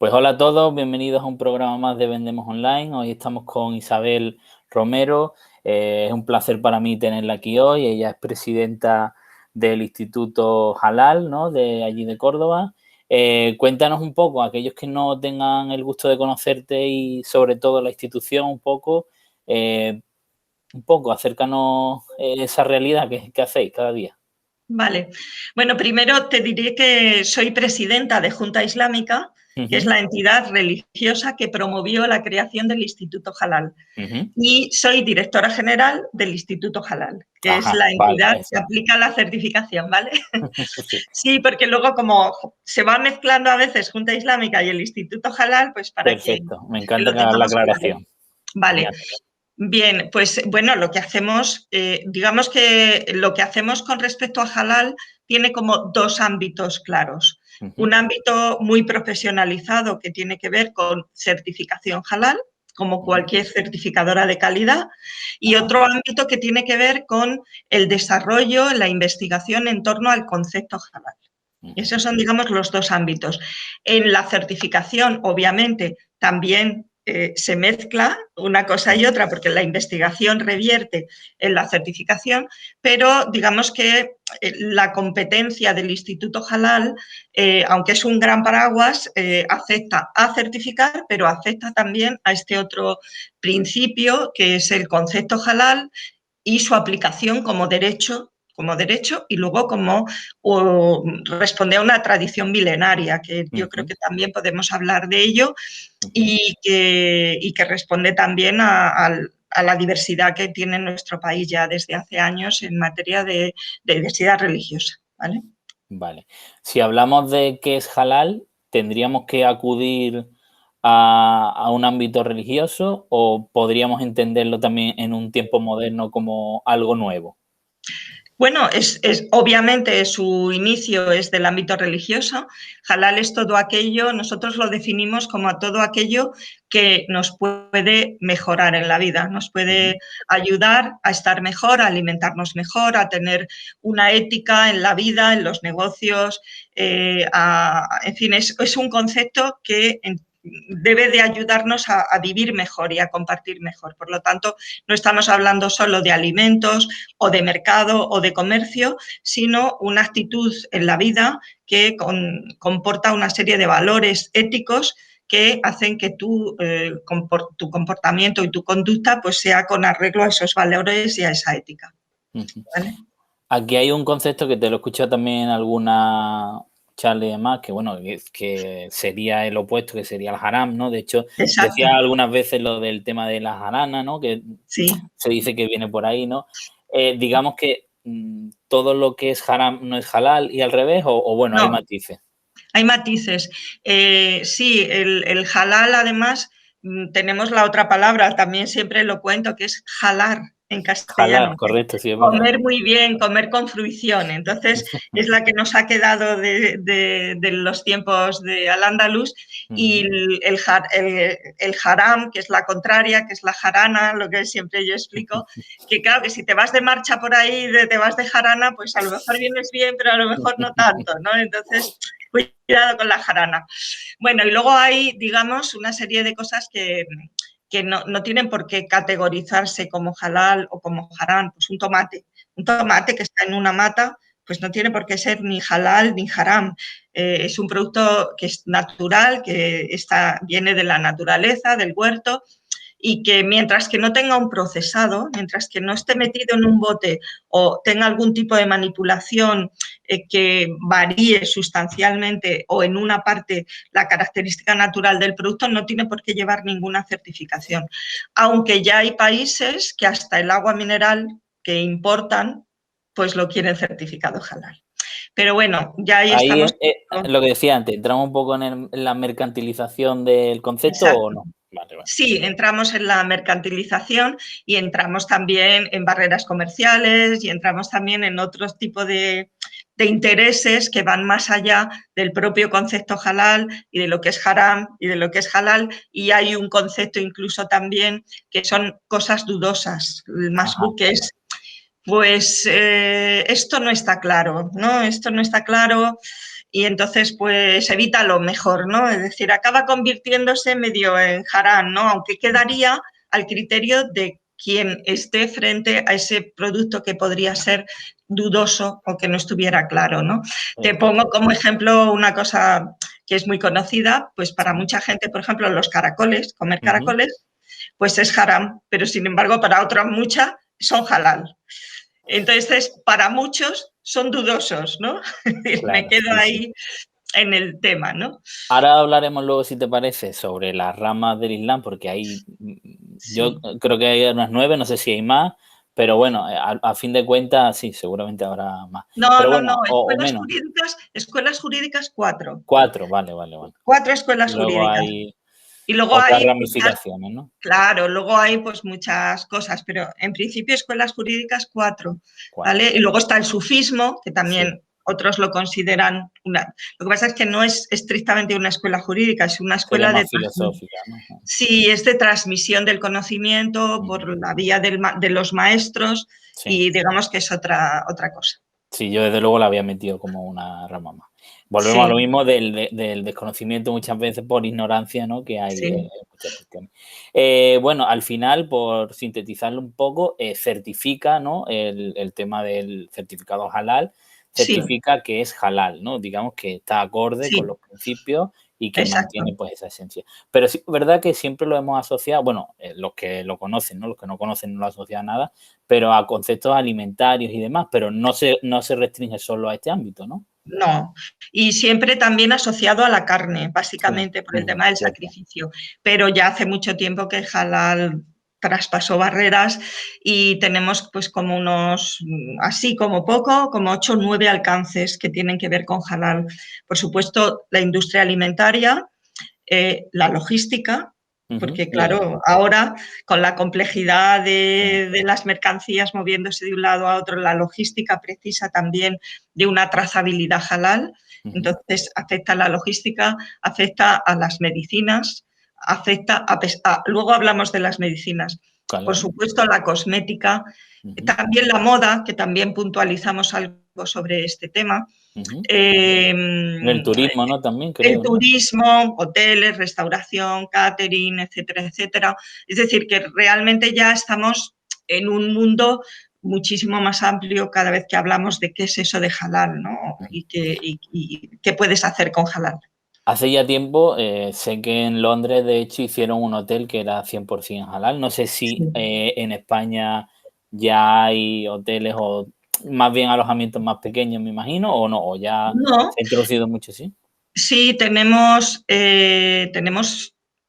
Pues hola a todos, bienvenidos a un programa más de Vendemos Online. Hoy estamos con Isabel Romero. Es un placer para mí tenerla aquí hoy. Ella es presidenta del Instituto Halal, ¿no? De allí de Córdoba. Cuéntanos un poco, aquellos que no tengan el gusto de conocerte y sobre todo la institución un poco, acércanos esa realidad que hacéis cada día. Vale. Bueno, primero te diré que soy presidenta de Junta Islámica, que es la entidad religiosa que promovió la creación del Instituto Halal. Y soy directora general del Instituto Halal, que es la entidad que aplica la certificación, ¿vale? Sí. Sí, porque luego como se va mezclando a veces Junta Islámica y el Instituto Halal, pues para Perfecto, me que encanta lo que hagas la tengamos claro. aclaración. Vale. Genial. Bien, pues bueno, lo que hacemos, digamos que lo que hacemos con respecto a Halal tiene como dos ámbitos claros. Un ámbito muy profesionalizado que tiene que ver con certificación Halal, como cualquier certificadora de calidad, y otro ámbito que tiene que ver con el desarrollo, la investigación en torno al concepto Halal. Esos son, digamos, los dos ámbitos. En la certificación, obviamente, también se mezcla una cosa y otra, porque la investigación revierte en la certificación, pero digamos que la competencia del Instituto Halal, aunque es un gran paraguas, afecta a certificar, pero afecta también a este otro principio, que es el concepto Halal y su aplicación como derecho y luego como responde a una tradición milenaria, que yo creo que también podemos hablar de ello, y que responde también a la diversidad que tiene nuestro país ya desde hace años en materia de diversidad religiosa, ¿vale? Vale. Si hablamos de qué es halal, ¿tendríamos que acudir a un ámbito religioso o podríamos entenderlo también en un tiempo moderno como algo nuevo? Bueno, obviamente su inicio es del ámbito religioso. Halal es todo aquello, nosotros lo definimos como todo aquello que nos puede mejorar en la vida, nos puede ayudar a estar mejor, a alimentarnos mejor, a tener una ética en la vida, en los negocios, en fin, es un concepto que debe de ayudarnos a vivir mejor y a compartir mejor. Por lo tanto, no estamos hablando solo de alimentos o de mercado o de comercio, sino una actitud en la vida que comporta una serie de valores éticos que hacen que tu comportamiento y tu conducta pues sea con arreglo a esos valores y a esa ética. ¿Vale? Aquí hay un concepto que te lo he escuchado también en alguna charla y demás, que bueno, que sería el opuesto, que sería el haram, ¿no? De hecho, Exacto. decía algunas veces lo del tema de la jarana, ¿no? Que sí. Se dice que viene por ahí, ¿no? Digamos que todo lo que es haram no es halal y al revés, o bueno, No, hay matices. hay matices. Sí, el halal, además, tenemos la otra palabra, también siempre lo cuento, que es jalar en Halal, castellano. correcto, sí, es verdad. Comer muy bien, comer con fruición. Entonces, es la que nos ha quedado de los tiempos de Al-Ándalus. Y el haram, que es la contraria, que es la jarana, lo que siempre yo explico, que claro, que si te vas de marcha por ahí, te vas de jarana, pues a lo mejor vienes bien, pero a lo mejor no tanto, ¿no? Entonces, cuidado con la jarana. Bueno, y luego hay, digamos, una serie de cosas que no tienen por qué categorizarse como halal o como haram. Pues un tomate que está en una mata, pues no tiene por qué ser ni halal ni haram. Es un producto que es natural, que viene de la naturaleza, del huerto, y que mientras que no tenga un procesado, mientras que no esté metido en un bote o tenga algún tipo de manipulación que varíe sustancialmente o en una parte la característica natural del producto, no tiene por qué llevar ninguna certificación. Aunque ya hay países que hasta el agua mineral que importan, pues lo quieren certificado halal. Pero bueno, ya ahí estamos. Lo que decía antes, ¿entramos un poco en la mercantilización del concepto Exacto. o no? Vale. Sí, entramos en la mercantilización y entramos también en barreras comerciales y entramos también en otros tipos de intereses que van más allá del propio concepto halal y de lo que es haram y de lo que es halal, y hay un concepto incluso también que son cosas dudosas. El masbuk es, pues esto no está claro, ¿no? Esto no está claro. y entonces pues evita lo mejor, ¿no? Es decir, acaba convirtiéndose medio en harán, ¿no? Aunque quedaría al criterio de quien esté frente a ese producto que podría ser dudoso o que no estuviera claro, ¿no? Te pongo como ejemplo una cosa que es muy conocida, pues para mucha gente, por ejemplo, los caracoles, comer caracoles, pues es haram, pero sin embargo para otras muchas son halal. Entonces, para muchos son dudosos, ¿no? Me Claro, quedo sí, sí. ahí en el tema, ¿no? Ahora hablaremos luego, si te parece, sobre las ramas del Islam, porque hay, yo Sí. creo que hay unas 9, no sé si hay más, pero bueno, a fin de cuentas, sí, seguramente habrá más. No, Pero no, no, bueno, o menos. escuelas jurídicas 4. 4, vale, vale, vale. 4 Y escuelas luego jurídicas. hay Y luego otras hay muchas, ramificaciones, ¿no? claro, luego hay pues muchas cosas, pero en principio escuelas jurídicas 4, 4, ¿vale? Y luego está el sufismo, que sí. también otros lo consideran una. Lo que pasa es que no es estrictamente una escuela jurídica, es una Sería escuela más filosófica, ¿no? sí, es de transmisión del conocimiento por la vía de los maestros Sí. y digamos que es otra cosa. Sí, yo desde luego la había metido como una rama más. Volvemos a lo Sí, mismo del desconocimiento muchas veces por ignorancia, ¿no? Que hay sí, en muchas cuestiones. Bueno, al final, por sintetizarlo un poco, certifica, ¿no? El tema del certificado halal, sí, certifica que es halal, ¿no? Digamos que está acorde con sí, los principios y que exacto. mantiene pues esa esencia. Pero sí es verdad que siempre lo hemos asociado, bueno, los que lo conocen, ¿no? Los que no conocen no lo asocian a nada, pero a conceptos alimentarios y demás, pero no se restringe solo a este ámbito, ¿no? No, y siempre también asociado a la carne, Sí, básicamente por el tema del cierto. sacrificio. Pero ya hace mucho tiempo que el halal traspasó barreras y tenemos pues como unos, así como poco, como 8 o 9 alcances que tienen que ver con halal. Por supuesto, la industria alimentaria, la logística, Ujú, porque claro, ahora con la complejidad de las mercancías moviéndose de un lado a otro, la logística precisa también de una trazabilidad halal, ujú, entonces afecta a la logística, afecta a las medicinas, afecta luego hablamos de las medicinas, por claro. supuesto la cosmética, Ujú, también la moda, que también puntualizamos algo sobre este tema. ujú. Eh, En el turismo, ¿no? También el creo, ¿no? turismo, hoteles, restauración, catering, etcétera, etcétera. Es decir, que realmente ya estamos en un mundo muchísimo más amplio cada vez que hablamos de qué es eso de halal, ¿no? Ujú. Y qué puedes hacer con halal. Hace ya tiempo, sé que en Londres, de hecho, hicieron un hotel que era 100% halal. No sé si Sí. en España ya hay hoteles o más bien alojamientos más pequeños, me imagino, o no, o ya No, se ha introducido mucho, ¿sí? sí, tenemos,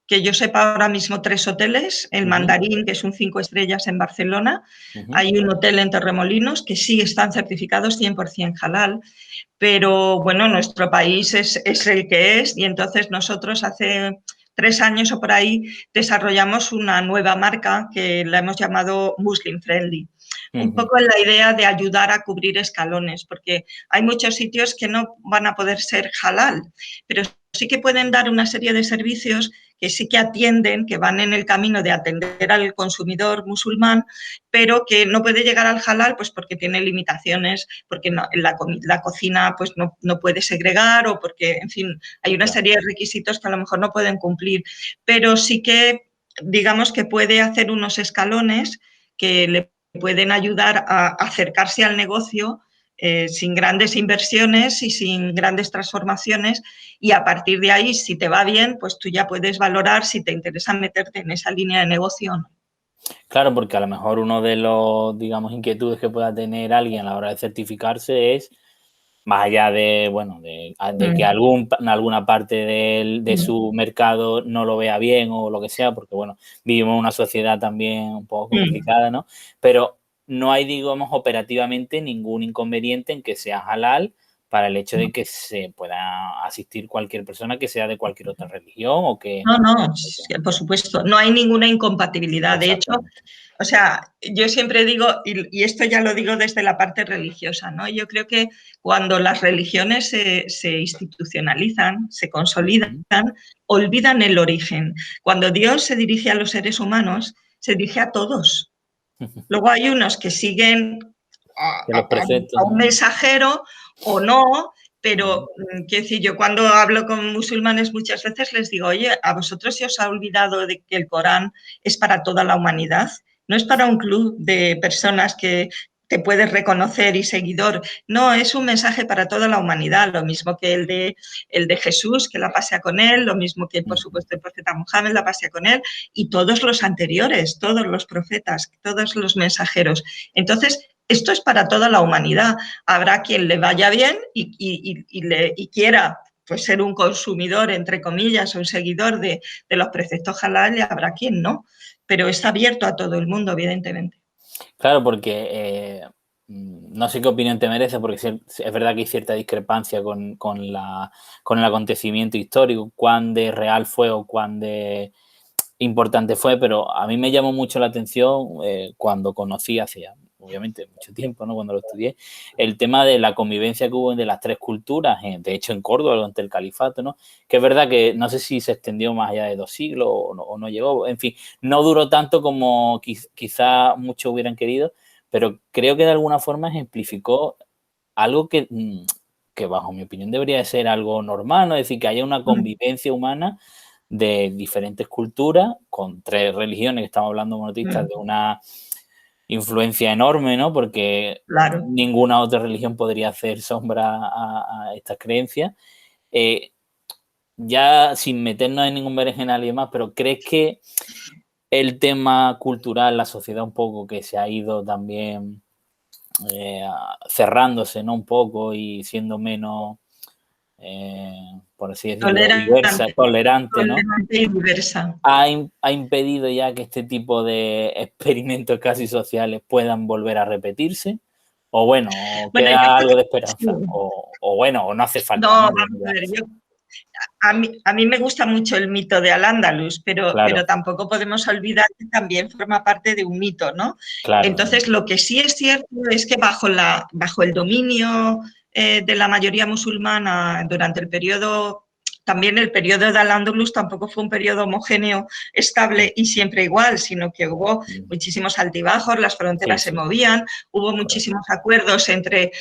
que yo sepa ahora mismo, 3 hoteles. El Ujú, Mandarín, que es un 5 estrellas en Barcelona. ujú. Hay un hotel en Torremolinos que sí están certificados 100% halal. Pero bueno, nuestro país es el que es y entonces nosotros hace 3 años o por ahí desarrollamos una nueva marca que la hemos llamado Muslim Friendly. Un Ujú. poco en la idea de ayudar a cubrir escalones, porque hay muchos sitios que no van a poder ser halal, pero sí que pueden dar una serie de servicios que sí que atienden, que van en el camino de atender al consumidor musulmán, pero que no puede llegar al halal pues porque tiene limitaciones, porque no, la cocina pues no puede segregar o porque, en fin, hay una Claro. serie de requisitos que a lo mejor no pueden cumplir, pero sí que digamos que puede hacer unos escalones que le pueden ayudar a acercarse al negocio sin grandes inversiones y sin grandes transformaciones y a partir de ahí, si te va bien, pues tú ya puedes valorar si te interesa meterte en esa línea de negocio o no. Claro, porque a lo mejor uno de los, digamos, inquietudes que pueda tener alguien a la hora de certificarse es, más allá de, bueno, de que Mm, alguna parte de mm, su mercado no lo vea bien o lo que sea, porque, bueno, vivimos en una sociedad también un poco mm. complicada, ¿no? Pero no hay, digamos, operativamente ningún inconveniente en que sea halal para el hecho de que se pueda asistir cualquier persona que sea de cualquier otra religión o que... No, no, por supuesto, no hay ninguna incompatibilidad. De hecho, Exactamente. o sea, yo siempre digo, y esto ya lo digo desde la parte religiosa, ¿no? Yo creo que cuando las religiones se institucionalizan, se consolidan, Ujú. olvidan el origen. Cuando Dios se dirige a los seres humanos, se dirige a todos. Luego hay unos que siguen De los preceptos, a un ¿no? mensajero o no, Pero, quiero decir, yo cuando hablo con musulmanes muchas veces les digo, oye, ¿a vosotros se os ha olvidado de que el Corán es para toda la humanidad? No es para un club de personas que te puedes reconocer y seguidor. No, es un mensaje para toda la humanidad, lo mismo que el de Jesús, que la pasea con él, lo mismo que, por supuesto, el profeta Muhammad la pasea con él, y todos los anteriores, todos los profetas, todos los mensajeros. Entonces, esto es para toda la humanidad. Habrá quien le vaya bien y quiera pues, ser un consumidor, entre comillas, o un seguidor de los preceptos halal, y habrá quien no. Pero está abierto a todo el mundo, evidentemente. Claro, porque no sé qué opinión te merece, porque es verdad que hay cierta discrepancia con el acontecimiento histórico, cuán de real fue o cuán de importante fue, pero a mí me llamó mucho la atención cuando conocí hace obviamente mucho tiempo, ¿no? Cuando lo estudié, el tema de la convivencia que hubo de las tres culturas, de hecho en Córdoba durante el califato, ¿no? Que es verdad que no sé si se extendió más allá de 2 siglos o no llegó, en fin, no duró tanto como quizá muchos hubieran querido, pero creo que de alguna forma ejemplificó algo que bajo mi opinión debería de ser algo normal, ¿no? Es decir, que haya una convivencia humana de diferentes culturas con 3 religiones, que estamos hablando monoteístas, de una influencia enorme, ¿no? Porque Claro. ninguna otra religión podría hacer sombra a estas creencias. Ya sin meternos en ningún berenjenal y demás, pero ¿crees que el tema cultural, la sociedad un poco que se ha ido también cerrándose, ¿no? Un poco y siendo menos, por así decirlo, diversa, tolerante, ¿no? Tolerante y diversa. Ha impedido ya que este tipo de experimentos casi sociales puedan volver a repetirse? O bueno, Bueno, queda algo de sí. esperanza. O bueno, o no hace falta, No, ¿no? vamos a ver, a mí me gusta mucho el mito de Al-Ándalus, pero Claro, tampoco podemos olvidar que también forma parte de un mito, ¿no? claro. Entonces, lo que sí es cierto es que bajo el dominio de la mayoría musulmana durante el periodo, también el periodo de Al-Ándalus tampoco fue un periodo homogéneo, estable y siempre igual, sino que hubo muchísimos altibajos, las fronteras se movían, hubo muchísimos acuerdos entre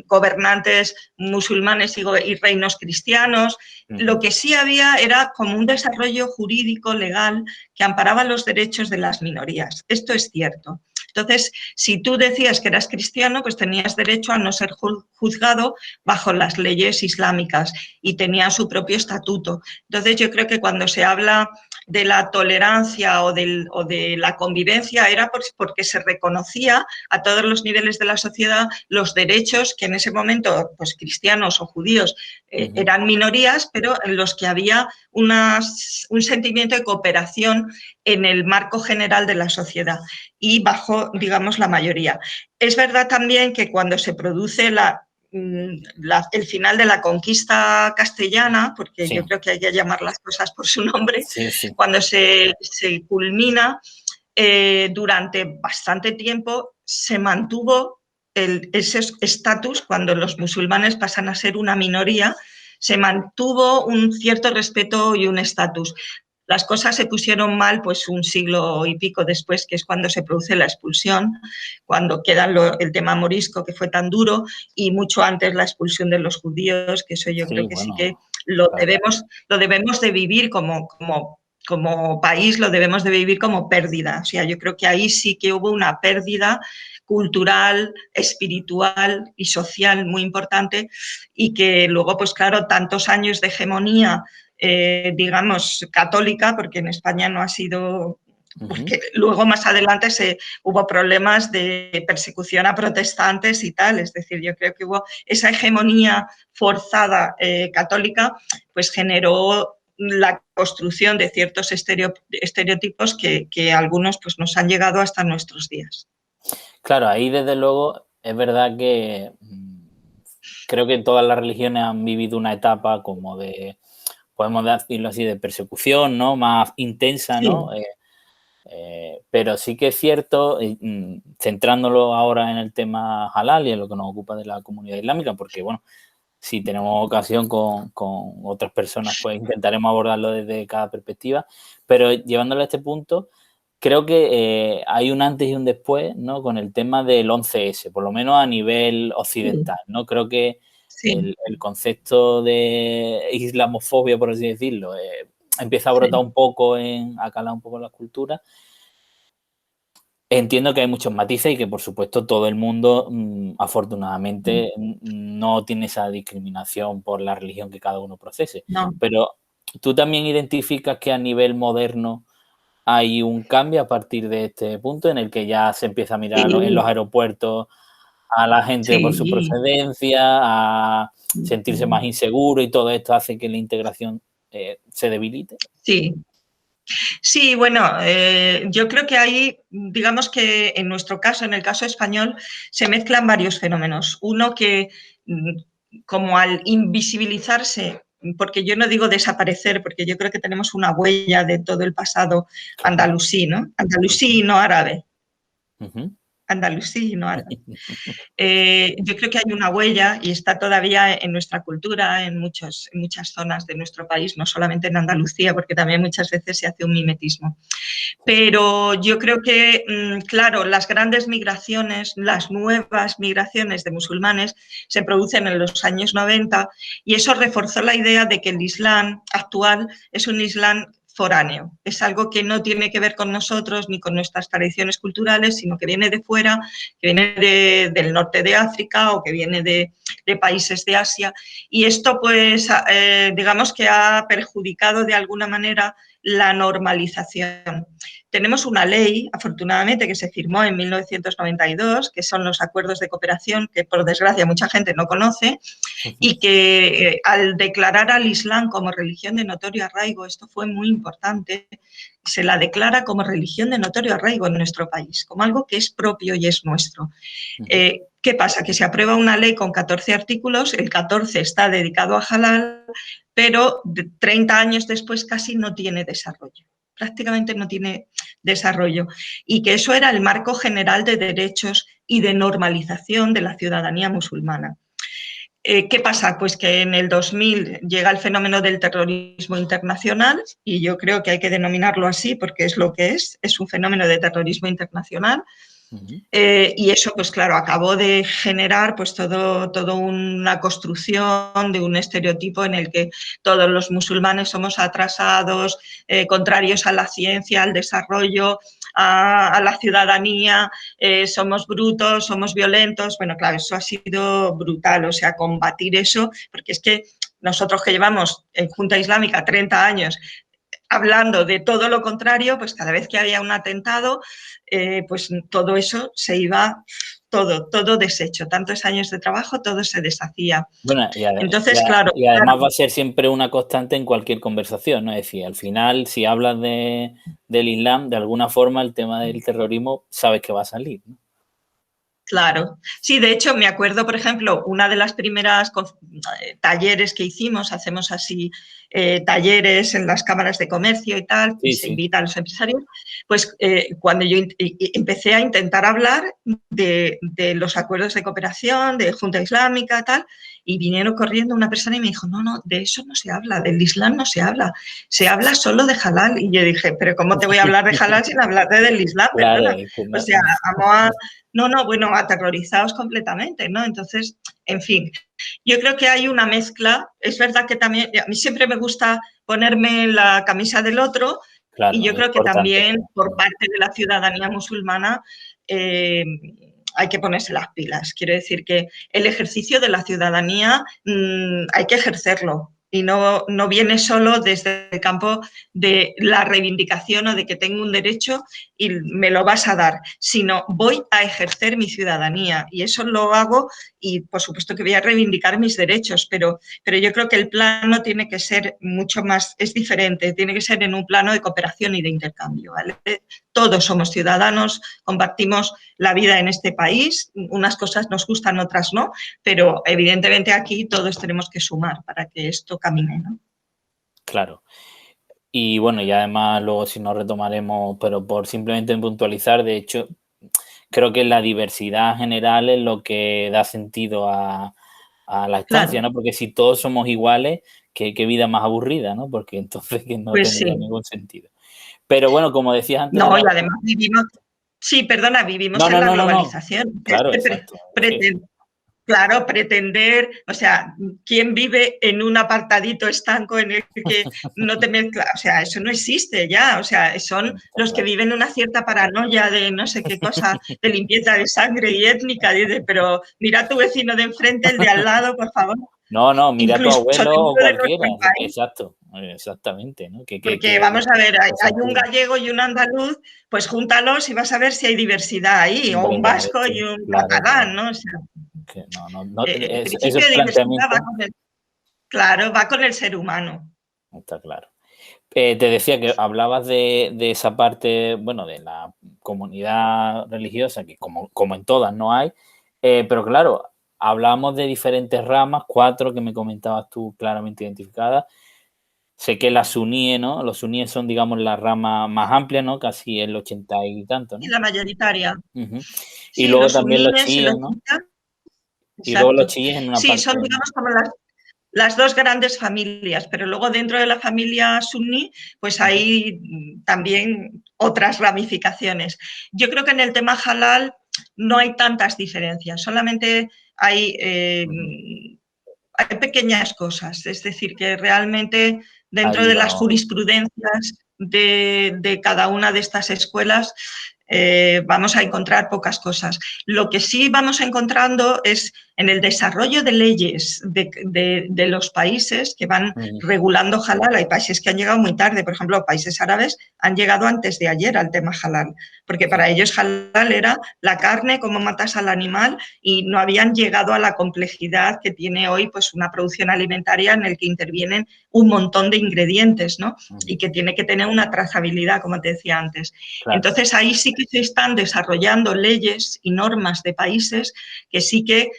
gobernantes musulmanes y reinos cristianos. Lo que sí había era como un desarrollo jurídico, legal, que amparaba los derechos de las minorías. Esto es cierto. Entonces, si tú decías que eras cristiano, pues tenías derecho a no ser juzgado bajo las leyes islámicas y tenía su propio estatuto. Entonces, yo creo que cuando se habla de la tolerancia o de la convivencia era porque se reconocía a todos los niveles de la sociedad los derechos que en ese momento, pues cristianos o judíos, eran minorías, pero en los que había un sentimiento de cooperación en el marco general de la sociedad y bajo, digamos, la mayoría. Es verdad también que cuando se produce el final de la conquista castellana, porque yo creo que hay que llamar las cosas por su nombre, cuando se culmina, durante bastante tiempo se mantuvo ese estatus cuando los musulmanes pasan a ser una minoría, se mantuvo un cierto respeto y un estatus. Las cosas se pusieron mal pues un siglo y pico después, que es cuando se produce la expulsión, cuando queda el tema morisco, que fue tan duro, y mucho antes la expulsión de los judíos, que eso yo creo que sí que lo debemos de vivir como país, lo debemos de vivir como pérdida. O sea, yo creo que ahí sí que hubo una pérdida cultural, espiritual y social muy importante, y que luego, pues claro, tantos años de hegemonía, digamos, católica, porque en España no ha sido, porque luego más adelante hubo problemas de persecución a protestantes y tal, es decir, yo creo que hubo esa hegemonía forzada católica, pues generó la construcción de ciertos estereotipos que algunos pues, nos han llegado hasta nuestros días. Claro, ahí desde luego es verdad que creo que todas las religiones han vivido una etapa como de, podemos decirlo así, de persecución, ¿no? Más intensa, ¿no? Sí. Pero sí que es cierto, centrándolo ahora en el tema halal y en lo que nos ocupa de la comunidad islámica, porque bueno, si tenemos ocasión con otras personas, pues intentaremos abordarlo desde cada perspectiva, pero llevándolo a este punto, creo que hay un antes y un después, ¿no? Con el tema del 11S, por lo menos a nivel occidental, ¿no? Creo que el concepto de islamofobia, por así decirlo, empieza a brotar un poco, a calar un poco en las culturas. Entiendo que hay muchos matices y que, por supuesto, todo el mundo, afortunadamente, no tiene esa discriminación por la religión que cada uno procese. No. Pero tú también identificas que a nivel moderno hay un cambio a partir de este punto en el que ya se empieza a mirar en los aeropuertos a la gente por su procedencia, a sentirse más inseguro, y todo esto hace que la integración se debilite. Sí, bueno, yo creo que ahí, digamos que en nuestro caso, en el caso español, se mezclan varios fenómenos. Uno que, como al invisibilizarse, porque yo no digo desaparecer, porque yo creo que tenemos una huella de todo el pasado andalusí, ¿no? Andalusí, no árabe. Andalusí, no árabe. Yo creo que hay una huella y está todavía en nuestra cultura, en muchas zonas de nuestro país, no solamente en Andalucía, porque también muchas veces se hace un mimetismo. Pero yo creo que, claro, las grandes migraciones, las nuevas migraciones de musulmanes se producen en los años 90 y eso reforzó la idea de que el Islam actual es un Islam foráneo, es algo que no tiene que ver con nosotros ni con nuestras tradiciones culturales, sino que viene de fuera, que viene del norte de África o que viene de países de Asia. Y esto, pues, digamos que ha perjudicado de alguna manera la normalización. Tenemos una ley, afortunadamente, que se firmó en 1992, que son los acuerdos de cooperación, que por desgracia mucha gente no conoce, y que al declarar al Islam como religión de notorio arraigo, esto fue muy importante, se la declara como religión de notorio arraigo en nuestro país, como algo que es propio y es nuestro. ¿Qué pasa? Que se aprueba una ley con 14 artículos, el 14 está dedicado a halal, pero 30 años después casi no tiene desarrollo. Prácticamente no tiene desarrollo. Y que eso era el marco general de derechos y de normalización de la ciudadanía musulmana. ¿Qué pasa? Pues que en el 2000 llega el fenómeno del terrorismo internacional y yo creo que hay que denominarlo así porque es lo que es un fenómeno de terrorismo internacional. Y eso, pues claro, acabó de generar pues todo una construcción de un estereotipo en el que todos los musulmanes somos atrasados, contrarios a la ciencia, al desarrollo, a la ciudadanía, somos brutos, somos violentos. Bueno, claro, eso ha sido brutal, o sea, combatir eso, porque es que nosotros que llevamos en Junta Islámica 30 años hablando de todo lo contrario, pues cada vez que había un atentado, pues todo eso se iba, todo deshecho. Tantos años de trabajo, todo se deshacía. Bueno, entonces, claro. Y además va a ser siempre una constante en cualquier conversación, ¿no? Es decir, al final, si hablas del Islam, de alguna forma el tema del terrorismo sabes que va a salir, ¿no? Claro. Sí, de hecho, me acuerdo, por ejemplo, una de las primeras talleres que hicimos, hacemos así talleres en las cámaras de comercio y tal, y se invita a los empresarios, pues cuando yo empecé a intentar hablar de los acuerdos de cooperación, de Junta Islámica y tal, y vinieron corriendo una persona y me dijo, no, de eso no se habla, del Islam no se habla solo de halal. Y yo dije, pero ¿cómo te voy a hablar de halal sin hablar del Islam? Claro, o sea, vamos a... bueno, aterrorizados completamente, ¿no? Entonces, en fin, yo creo que hay una mezcla. Es verdad que también, a mí siempre me gusta ponerme la camisa del otro, claro, y yo creo que también por parte de la ciudadanía musulmana hay que ponerse las pilas. Quiero decir que el ejercicio de la ciudadanía hay que ejercerlo. Y no viene solo desde el campo de la reivindicación o de que tengo un derecho y me lo vas a dar, sino voy a ejercer mi ciudadanía y eso lo hago y por supuesto que voy a reivindicar mis derechos, pero yo creo que el plano tiene que ser mucho más, es diferente, tiene que ser en un plano de cooperación y de intercambio, ¿vale? Todos somos ciudadanos, compartimos la vida en este país, unas cosas nos gustan, otras no, pero evidentemente aquí todos tenemos que sumar para que esto camine, ¿no? Claro. Y bueno, y además luego si no retomaremos, pero por simplemente puntualizar, de hecho, creo que la diversidad general es lo que da sentido a la estancia, claro, ¿no? Porque si todos somos iguales, qué vida más aburrida, ¿no? Porque entonces que no pues tendría ningún sentido. Pero bueno, como decías antes... No, y además vivimos... Sí, perdona, vivimos en la globalización. Claro, exacto. Claro, pretender, o sea, ¿quién vive en un apartadito estanco en el que no te mezcla? O sea, eso no existe ya, o sea, son los que viven una cierta paranoia de no sé qué cosa, de limpieza de sangre y étnica, dice, pero mira a tu vecino de enfrente, el de al lado, por favor. No, mira a tu Incluso abuelo o dentro de cualquiera. nuestro país, Exacto, exactamente, ¿no? porque vamos a ver, hay un sentido. gallego y un andaluz, pues júntalos y vas a ver si hay diversidad ahí, o Hombre, un ya vasco ves, y un claro, catalán, ¿no? O sea, que no, el ese principio de diversidad va planteamiento con el, claro, va con el ser humano. está claro. Te decía que hablabas de esa parte, bueno, de la comunidad religiosa, que como en todas no hay, pero claro, hablamos de diferentes ramas, 4 que me comentabas tú claramente identificadas. Sé que las suníes, ¿no? Los suníes son, digamos, la rama más amplia, ¿no? Casi el 80 y tanto, Y ¿no? la mayoritaria. Ujú. Y Sí, luego los también los suníes y chiíes, los ¿no? chiítas, Y luego los exacto. chiíes en una Sí, parte. son, digamos, como las dos grandes familias, pero luego dentro de la familia suní, pues Ujú, hay también otras ramificaciones. Yo creo que en el tema halal no hay tantas diferencias, solamente hay, ujú. hay pequeñas cosas, es decir, que realmente dentro Ahí de las lo. jurisprudencias de cada una de estas escuelas vamos a encontrar pocas cosas. Lo que sí vamos encontrando es en el desarrollo de leyes de los países que van Ujú, regulando halal. Hay países que han llegado muy tarde, por ejemplo, países árabes han llegado antes de ayer al tema halal, porque sí, para ellos halal era la carne, cómo matas al animal, y no habían llegado a la complejidad que tiene hoy pues, una producción alimentaria en el que intervienen un montón de ingredientes, ¿no? ujú, Y que tiene que tener una trazabilidad, como te decía antes. claro. Entonces, ahí sí que se están desarrollando leyes y normas de países que sí que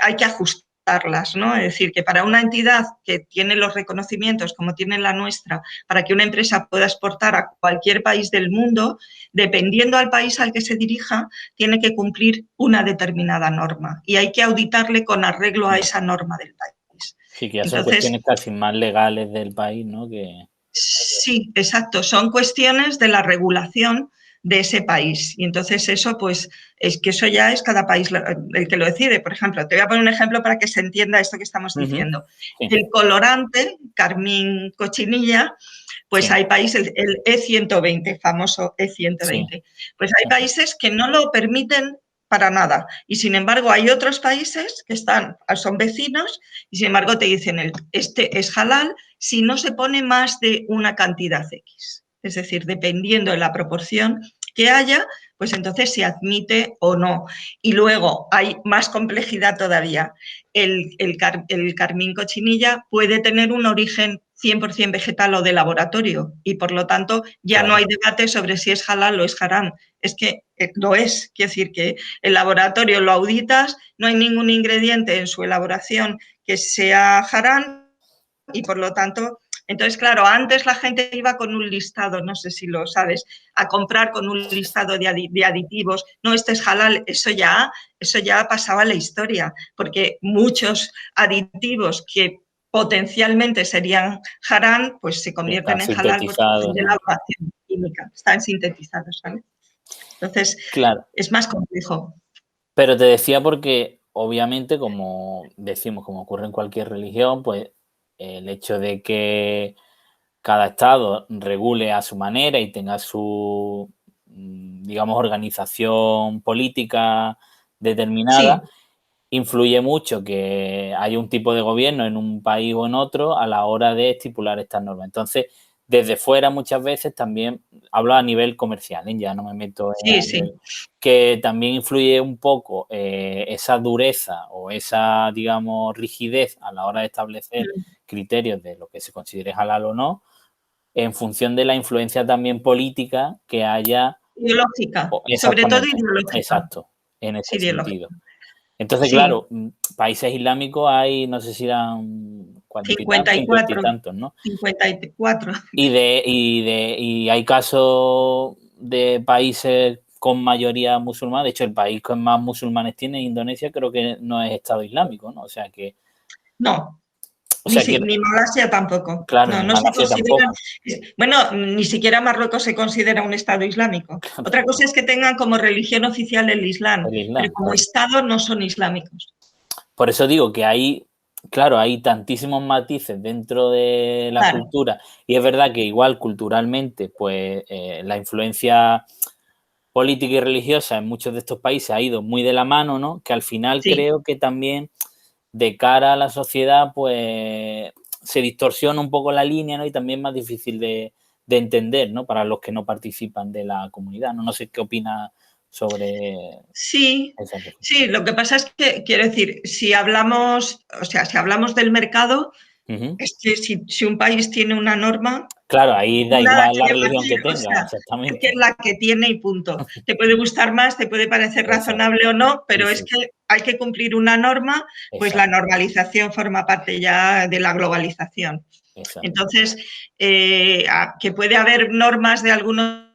hay que ajustarlas, ¿no? Es decir, que para una entidad que tiene los reconocimientos como tiene la nuestra, para que una empresa pueda exportar a cualquier país del mundo, dependiendo al país al que se dirija, tiene que cumplir una determinada norma y hay que auditarle con arreglo a esa norma del país. Sí, que ya son Entonces, cuestiones casi más legales del país, ¿no? Que. sí, exacto. Son cuestiones de la regulación de ese país. Y entonces eso, pues, es que eso ya es cada país el que lo decide. Por ejemplo, te voy a poner un ejemplo para que se entienda esto que estamos Ujú, diciendo. sí, El colorante, carmín cochinilla, pues sí, hay países, el E120, famoso sí, E120, pues hay países que no lo permiten para nada. Y sin embargo, hay otros países que son vecinos y sin embargo te dicen, este es halal si no se pone más de una cantidad X. Es decir, dependiendo de la proporción que haya, pues entonces se admite o no. Y luego hay más complejidad todavía. El carmín cochinilla puede tener un origen 100% vegetal o de laboratorio y por lo tanto ya no claro. hay debate sobre si es halal o es haram. Es que lo es, quiere decir que el laboratorio lo auditas, no hay ningún ingrediente en su elaboración que sea haram y por lo tanto, entonces claro, antes la gente iba con un listado, no sé si lo sabes, a comprar con un listado de aditivos, no, este es halal, eso ya pasaba a la historia, porque muchos aditivos que potencialmente serían haram, pues se Sí, están convierten en halal por cuestión sintetizados, de ¿no? elaboración química, están sintetizados, ¿vale? Entonces, Claro. es más complejo. Pero te decía porque, obviamente, como decimos, como ocurre en cualquier religión, pues el hecho de que cada estado regule a su manera y tenga su, digamos, organización política determinada, Sí, influye mucho que haya un tipo de gobierno en un país o en otro a la hora de estipular estas normas. Entonces, desde fuera muchas veces también, hablo a nivel comercial, ¿eh? Ya no me meto sí, a sí. nivel, que también influye un poco esa dureza o esa, digamos, rigidez a la hora de establecer criterios de lo que se considere halal o no, en función de la influencia también política que haya. Ideológica, sobre todo Exactamente, ideológica. exacto, en Sí, ese ideológica. sentido. Entonces, Sí, claro, países islámicos hay, no sé si eran cuarenta y tantos, 50 y 54, tantos, ¿no? 54. Y hay casos de países con mayoría musulmana. De hecho, el país con más musulmanes tiene, Indonesia, creo que no es Estado Islámico, ¿no? O sea que No, O sea que, Ni Malasia tampoco. claro, No, ni no se Malasia consideran. tampoco. Bueno, ni siquiera Marruecos se considera un Estado islámico. Otra cosa es que tengan como religión oficial el Islam, El pero Islam, como claro. Estado no son islámicos. Por eso digo que hay, claro, hay tantísimos matices dentro de la Claro, cultura y es verdad que igual culturalmente, pues la influencia política y religiosa en muchos de estos países ha ido muy de la mano, ¿no? Que al final sí. creo que también de cara a la sociedad, pues se distorsiona un poco la línea, ¿no? Y también es más difícil de entender, ¿no? Para los que no participan de la comunidad, ¿no? No sé qué opina sobre Sí, esa reflexión. sí, lo que pasa es que, quiero decir, si hablamos, o sea, si hablamos del mercado, Ujú. es que si un país tiene una norma, Claro, ahí da nada igual que la religión debatir, que o tenga, sea, es que es exactamente. la que tiene y punto. Te puede gustar más, te puede parecer Exacto. razonable o no, pero Sí, es sí, sí. que hay que cumplir una norma, pues la Exacto, normalización forma parte ya de la globalización. exacto. Entonces, que puede haber normas de algunos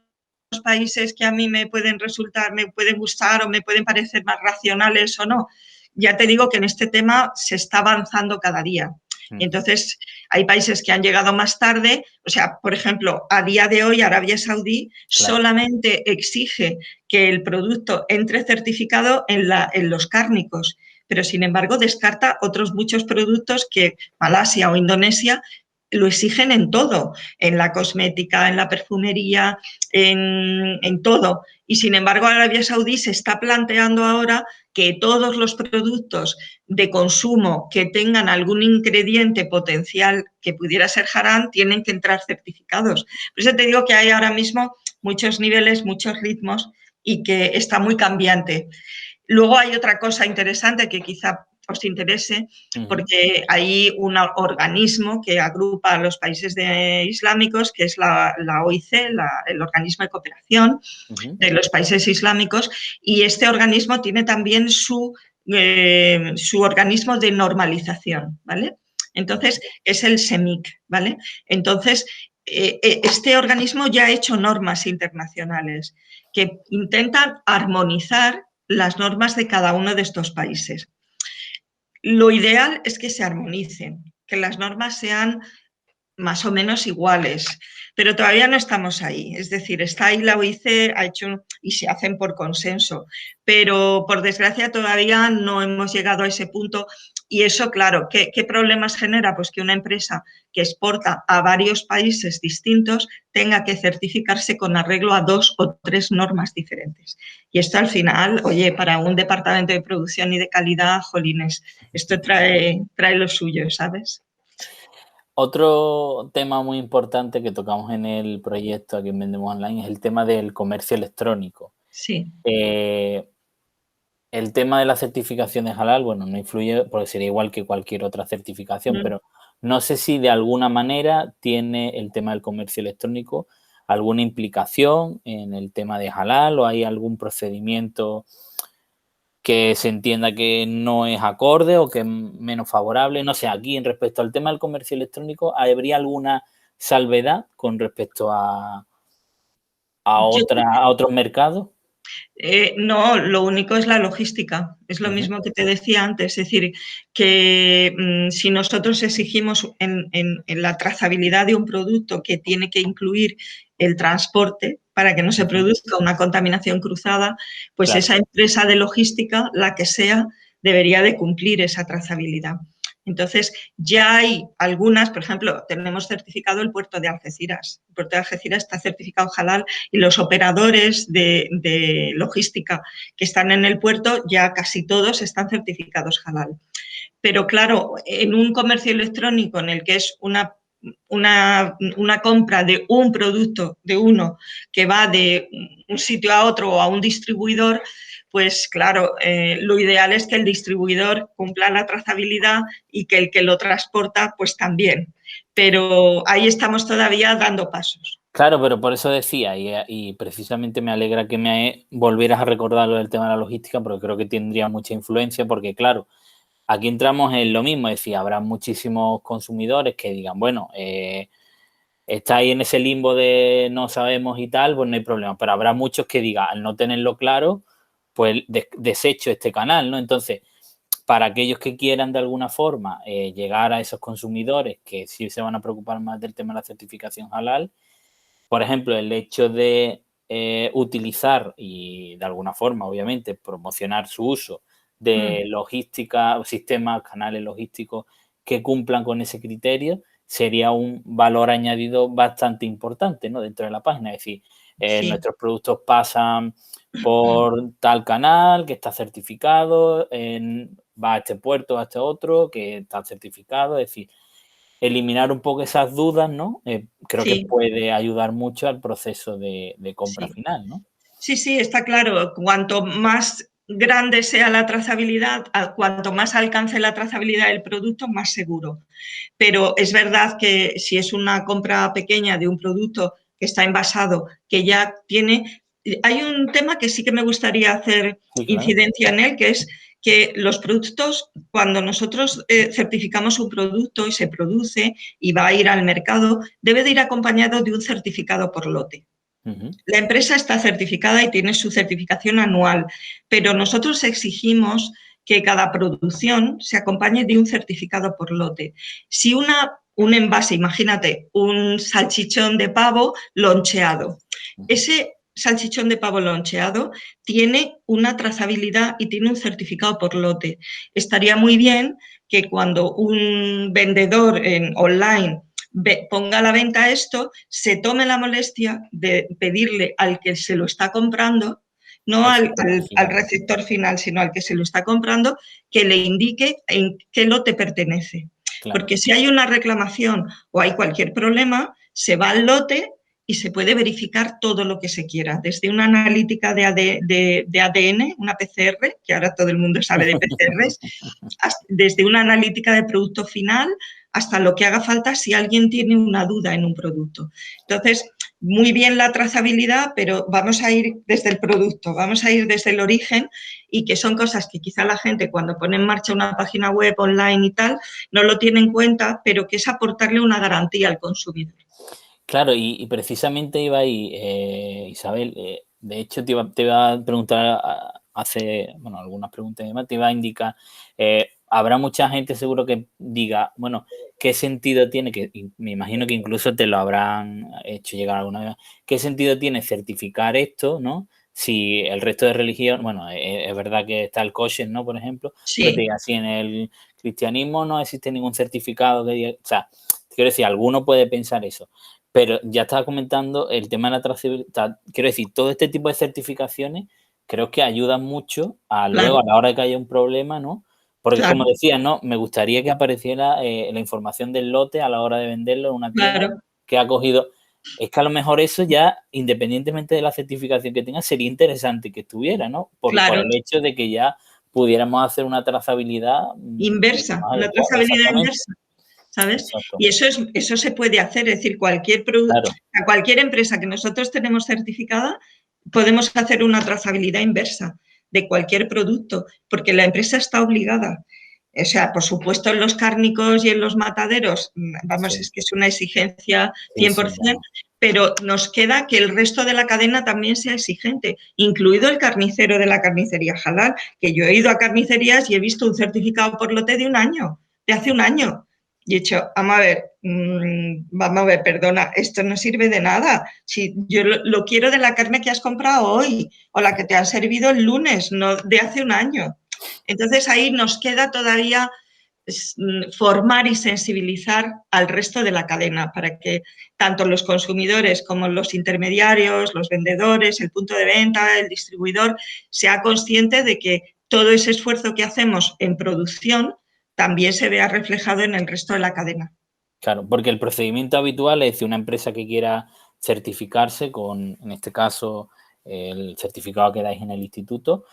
países que a mí me pueden resultar, me pueden gustar o me pueden parecer más racionales o no. Ya te digo que en este tema se está avanzando cada día. Ujú. Entonces, hay países que han llegado más tarde, o sea, por ejemplo, a día de hoy Arabia Saudí Claro, solamente exige que el producto entre certificado en los cárnicos, pero sin embargo descarta otros muchos productos que Malasia o Indonesia lo exigen en todo, en la cosmética, en la perfumería, en todo. Y sin embargo, Arabia Saudí se está planteando ahora que todos los productos de consumo que tengan algún ingrediente potencial que pudiera ser harán tienen que entrar certificados. Por eso te digo que hay ahora mismo muchos niveles, muchos ritmos y que está muy cambiante. Luego hay otra cosa interesante que quizá os interese, ujú, porque hay un organismo que agrupa a los países islámicos, que es la OIC, el Organismo de Cooperación ujú. de los Países Islámicos, y este organismo tiene también su organismo de normalización, ¿vale? Entonces, es el SEMIC, ¿vale? Entonces, este organismo ya ha hecho normas internacionales que intentan armonizar las normas de cada uno de estos países. Lo ideal es que se armonicen, que las normas sean más o menos iguales, pero todavía no estamos ahí. Es decir, está ahí la OIC, ha hecho y se hacen por consenso, pero por desgracia todavía no hemos llegado a ese punto. Y eso, claro, ¿qué problemas genera? Pues que una empresa que exporta a varios países distintos tenga que certificarse con arreglo a 2 o 3 normas diferentes. Y esto al final, oye, para un departamento de producción y de calidad, jolines, esto trae lo suyo, ¿sabes? Otro tema muy importante que tocamos en el proyecto aquí en Vendemos Online es el tema del comercio electrónico. Sí. Eh, el tema de la certificación de halal, bueno, no influye porque sería igual que cualquier otra certificación, Mm. pero no sé si de alguna manera tiene el tema del comercio electrónico alguna implicación en el tema de halal o hay algún procedimiento que se entienda que no es acorde o que es menos favorable. No sé, aquí en respecto al tema del comercio electrónico, ¿habría alguna salvedad con respecto Yo a otros mercados? No, lo único es la logística. Es lo Ujú, mismo que te decía antes. Es decir, que si nosotros exigimos en la trazabilidad de un producto que tiene que incluir el transporte para que no se ujú, produzca una contaminación cruzada, pues claro, esa empresa de logística, la que sea, debería de cumplir esa trazabilidad. Entonces, ya hay algunas, por ejemplo, tenemos certificado el puerto de Algeciras. El puerto de Algeciras está certificado halal y los operadores de logística que están en el puerto ya casi todos están certificados halal. Pero claro, en un comercio electrónico en el que es una compra de un producto de uno que va de un sitio a otro o a un distribuidor, pues claro, lo ideal es que el distribuidor cumpla la trazabilidad y que el que lo transporta, pues también. Pero ahí estamos todavía dando pasos. claro, pero por eso decía, y precisamente me alegra que me volvieras a recordar lo del tema de la logística, porque creo que tendría mucha influencia, porque claro, aquí entramos en lo mismo, es decir, habrá muchísimos consumidores que digan, bueno, está ahí en ese limbo de no sabemos y tal, pues no hay problema. Pero habrá muchos que digan, al no tenerlo claro, pues desecho este canal, ¿no? Entonces, para aquellos que quieran de alguna forma llegar a esos consumidores que sí se van a preocupar más del tema de la certificación halal, por ejemplo, el hecho de utilizar y de alguna forma, obviamente, promocionar su uso de logística, sistemas, canales logísticos que cumplan con ese criterio, sería un valor añadido bastante importante, ¿no?, dentro de la página. Es decir, nuestros productos pasan por tal canal que está certificado, va a este puerto, a este otro que está certificado. Es decir, eliminar un poco esas dudas, ¿no? Creo que puede ayudar mucho al proceso de compra final, ¿no? Sí, sí, está claro. Cuanto más grande sea la trazabilidad, cuanto más alcance la trazabilidad del producto, más seguro. Pero es verdad que si es una compra pequeña de un producto que está envasado, que ya tiene... Hay un tema que sí que me gustaría hacer incidencia en él, que es que los productos, cuando nosotros certificamos un producto y se produce y va a ir al mercado, debe de ir acompañado de un certificado por lote. La empresa está certificada y tiene su certificación anual, pero nosotros exigimos que cada producción se acompañe de un certificado por lote. Si un envase, imagínate, un salchichón de pavo loncheado, ese salchichón de pavo loncheado tiene una trazabilidad y tiene un certificado por lote. Estaría muy bien que cuando un vendedor online ponga a la venta esto, se tome la molestia de pedirle al que se lo está comprando, no al receptor final, sino al que se lo está comprando, que le indique en qué lote pertenece. Claro. Porque si hay una reclamación o hay cualquier problema, se va al lote y se puede verificar todo lo que se quiera, desde una analítica de ADN, una PCR, que ahora todo el mundo sabe de PCRs, desde una analítica de producto final hasta lo que haga falta si alguien tiene una duda en un producto. Entonces, muy bien la trazabilidad, pero vamos a ir desde el producto, vamos a ir desde el origen, y que son cosas que quizá la gente cuando pone en marcha una página web online y tal, no lo tiene en cuenta, pero que es aportarle una garantía al consumidor. Claro, y precisamente iba ahí, Isabel, de hecho te iba a preguntar algunas preguntas y demás, te iba a indicar, habrá mucha gente seguro que diga, bueno, ¿qué sentido tiene? Que me imagino que incluso te lo habrán hecho llegar alguna vez. ¿Qué sentido tiene certificar esto, no? Si el resto de religión, bueno, es verdad que está el kosher, ¿no? Por ejemplo, pero te diga, si en el cristianismo no existe ningún certificado que diga, o sea, quiero decir, alguno puede pensar eso. Pero ya estaba comentando el tema de la trazabilidad. Quiero decir, todo este tipo de certificaciones creo que ayudan mucho luego a la hora de que haya un problema, ¿no? Porque como decía, ¿no? Me gustaría que apareciera la información del lote a la hora de venderlo en una tienda que ha cogido. Es que a lo mejor eso ya, independientemente de la certificación que tenga, sería interesante que estuviera, ¿no? Por el hecho de que ya pudiéramos hacer una trazabilidad inversa, la trazabilidad inversa. ¿Sabes? Exacto. Y eso se puede hacer, es decir, cualquier producto, a cualquier empresa que nosotros tenemos certificada, podemos hacer una trazabilidad inversa de cualquier producto, porque la empresa está obligada. O sea, por supuesto, en los cárnicos y en los mataderos, vamos, es que es una exigencia 100%, pero nos queda que el resto de la cadena también sea exigente, incluido el carnicero de la carnicería halal, que yo he ido a carnicerías y he visto un certificado por lote de hace un año. Y he dicho, vamos a ver, perdona, esto no sirve de nada. Si yo lo quiero de la carne que has comprado hoy o la que te han servido el lunes, no de hace un año. Entonces ahí nos queda todavía formar y sensibilizar al resto de la cadena para que tanto los consumidores como los intermediarios, los vendedores, el punto de venta, el distribuidor, sea consciente de que todo ese esfuerzo que hacemos en producción también se vea reflejado en el resto de la cadena. Claro, porque el procedimiento habitual es de una empresa que quiera certificarse con, en este caso, el certificado que dais en el instituto,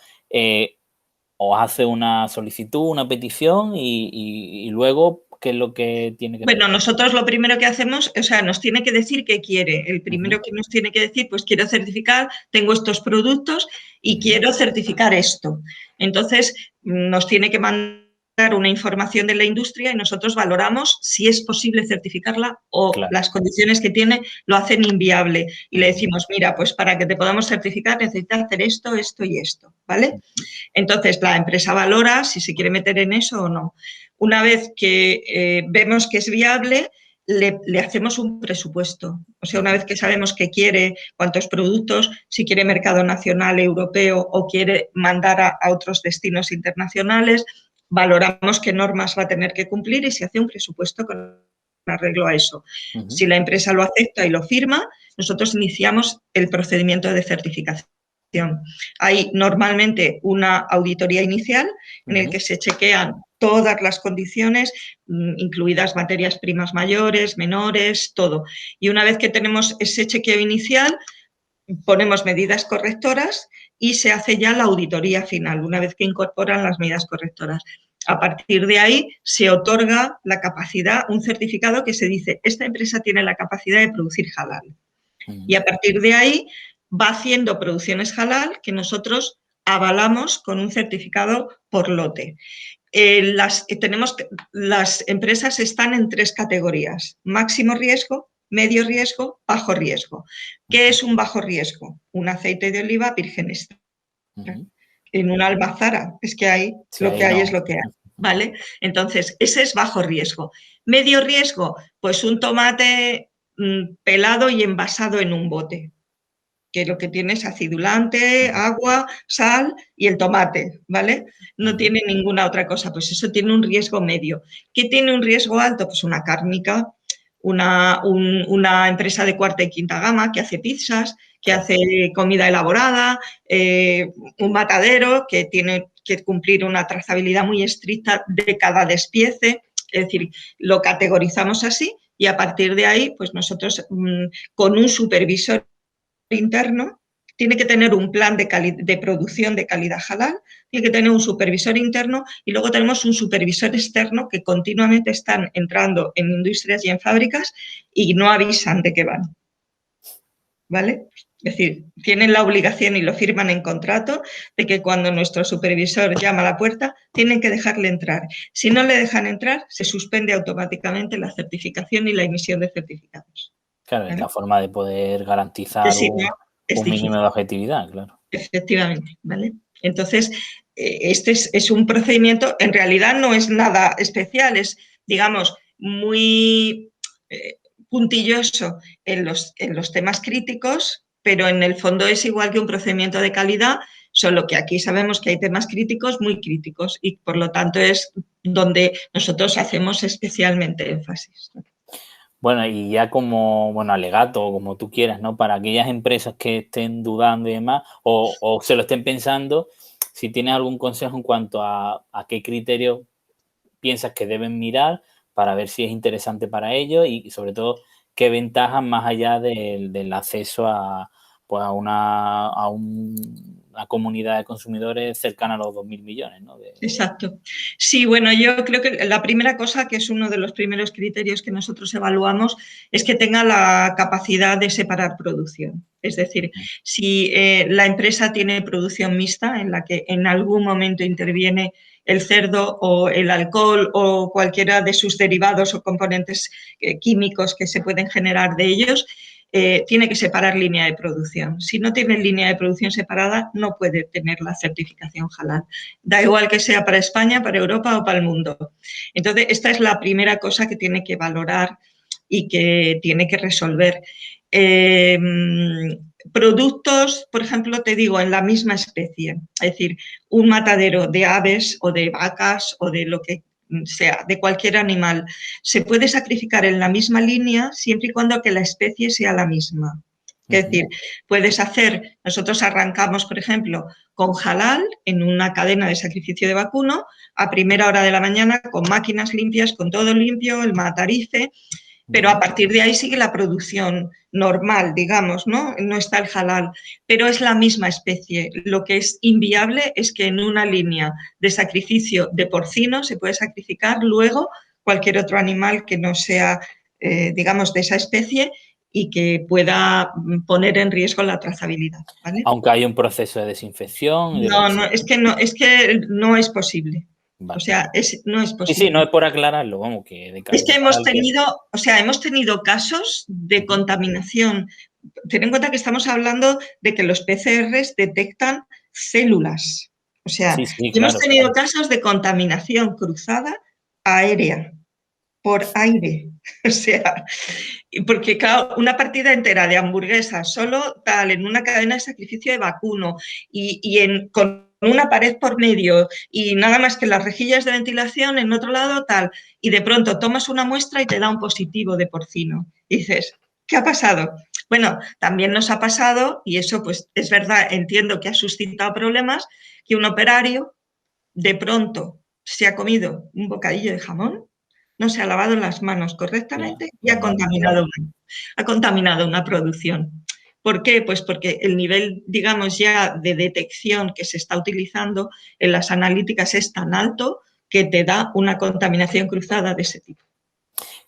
os hace una solicitud, una petición y luego, ¿qué es lo que tiene que hacer? Bueno, nosotros lo primero que hacemos, o sea, nos tiene que decir qué quiere. El primero que nos tiene que decir, pues quiero certificar, tengo estos productos y quiero certificar esto. Entonces, nos tiene que mandar una información de la industria y nosotros valoramos si es posible certificarla o las condiciones que tiene lo hacen inviable. Y le decimos, mira, pues para que te podamos certificar necesitas hacer esto, esto y esto, ¿vale? Entonces, la empresa valora si se quiere meter en eso o no. Una vez que vemos que es viable, le hacemos un presupuesto. O sea, una vez que sabemos que quiere, cuántos productos, si quiere mercado nacional, europeo o quiere mandar a otros destinos internacionales, valoramos qué normas va a tener que cumplir y se hace un presupuesto con arreglo a eso. Si la empresa lo acepta y lo firma, nosotros iniciamos el procedimiento de certificación. Hay normalmente una auditoría inicial en el que se chequean todas las condiciones, incluidas materias primas mayores, menores, todo. Y una vez que tenemos ese chequeo inicial, ponemos medidas correctoras y se hace ya la auditoría final, una vez que incorporan las medidas correctoras. A partir de ahí se otorga la capacidad, un certificado que se dice, esta empresa tiene la capacidad de producir halal. Y a partir de ahí va haciendo producciones halal que nosotros avalamos con un certificado por lote. Las empresas están en 3 categorías: máximo riesgo, medio riesgo, bajo riesgo. ¿Qué es un bajo riesgo? Un aceite de oliva virgen extra. En una almazara, es que hay, lo que hay es lo que hay, ¿vale? Entonces, ese es bajo riesgo. Medio riesgo, pues un tomate pelado y envasado en un bote, que lo que tiene es acidulante, agua, sal y el tomate, ¿vale? No tiene ninguna otra cosa, pues eso tiene un riesgo medio. ¿Qué tiene un riesgo alto? Pues una cárnica, una empresa de cuarta y quinta gama que hace pizzas, que hace comida elaborada, un matadero que tiene que cumplir una trazabilidad muy estricta de cada despiece, es decir, lo categorizamos así y a partir de ahí, pues nosotros con un supervisor interno, tiene que tener un plan de producción de calidad halal, tiene que tener un supervisor interno y luego tenemos un supervisor externo que continuamente están entrando en industrias y en fábricas y no avisan de qué van, ¿vale? Es decir, tienen la obligación y lo firman en contrato de que cuando nuestro supervisor llama a la puerta, tienen que dejarle entrar. Si no le dejan entrar, se suspende automáticamente la certificación y la emisión de certificados. Claro, es la forma de poder garantizar un mínimo de objetividad, claro. Efectivamente, ¿vale? Entonces, este es un procedimiento, en realidad no es nada especial, es, digamos, muy puntilloso en los temas críticos, pero en el fondo es igual que un procedimiento de calidad, solo que aquí sabemos que hay temas críticos muy críticos y por lo tanto es donde nosotros hacemos especialmente énfasis. Bueno, y ya como, alegato, o como tú quieras, ¿no? Para aquellas empresas que estén dudando y demás, o se lo estén pensando, si tienes algún consejo en cuanto a qué criterio piensas que deben mirar para ver si es interesante para ellos y sobre todo qué ventajas más allá del acceso a una comunidad de consumidores cercana a los 2.000 millones, ¿no? Exacto. Sí, bueno, yo creo que la primera cosa, que es uno de los primeros criterios que nosotros evaluamos, es que tenga la capacidad de separar producción. Es decir, si la empresa tiene producción mixta en la que en algún momento interviene el cerdo o el alcohol o cualquiera de sus derivados o componentes químicos que se pueden generar de ellos, tiene que separar línea de producción. Si no tiene línea de producción separada, no puede tener la certificación halal. Da igual que sea para España, para Europa o para el mundo. Entonces, esta es la primera cosa que tiene que valorar y que tiene que resolver. Productos, por ejemplo, te digo, en la misma especie, es decir, un matadero de aves o de vacas o de lo que sea, de cualquier animal, se puede sacrificar en la misma línea siempre y cuando que la especie sea la misma. Es decir, puedes hacer, nosotros arrancamos, por ejemplo, con halal en una cadena de sacrificio de vacuno a primera hora de la mañana con máquinas limpias, con todo limpio, el matarife, pero a partir de ahí sigue la producción normal, digamos, ¿no? No está el halal, pero es la misma especie. Lo que es inviable es que en una línea de sacrificio de porcino se puede sacrificar luego cualquier otro animal que no sea, digamos, de esa especie y que pueda poner en riesgo la trazabilidad, ¿vale? Aunque hay un proceso de desinfección. No, es que no es posible. Vale. O sea, no es Sí, posible. no es por aclararlo, vamos, que de Es que cara hemos tenido casos de contaminación. Ten en cuenta que estamos hablando de que los PCRs detectan células. O sea, Sí, hemos claro, tenido casos de contaminación cruzada aérea, por aire. O sea, porque claro, una partida entera de hamburguesas, solo tal, en una cadena de sacrificio de vacuno con una pared por medio y nada más que las rejillas de ventilación en otro lado, tal, y de pronto tomas una muestra y te da un positivo de porcino. Y dices, ¿qué ha pasado? Bueno, también nos ha pasado, y eso pues es verdad, entiendo que ha suscitado problemas, que un operario de pronto se ha comido un bocadillo de jamón, no se ha lavado las manos correctamente y ha contaminado una producción. ¿Por qué? Pues porque el nivel, digamos, ya de detección que se está utilizando en las analíticas es tan alto que te da una contaminación cruzada de ese tipo.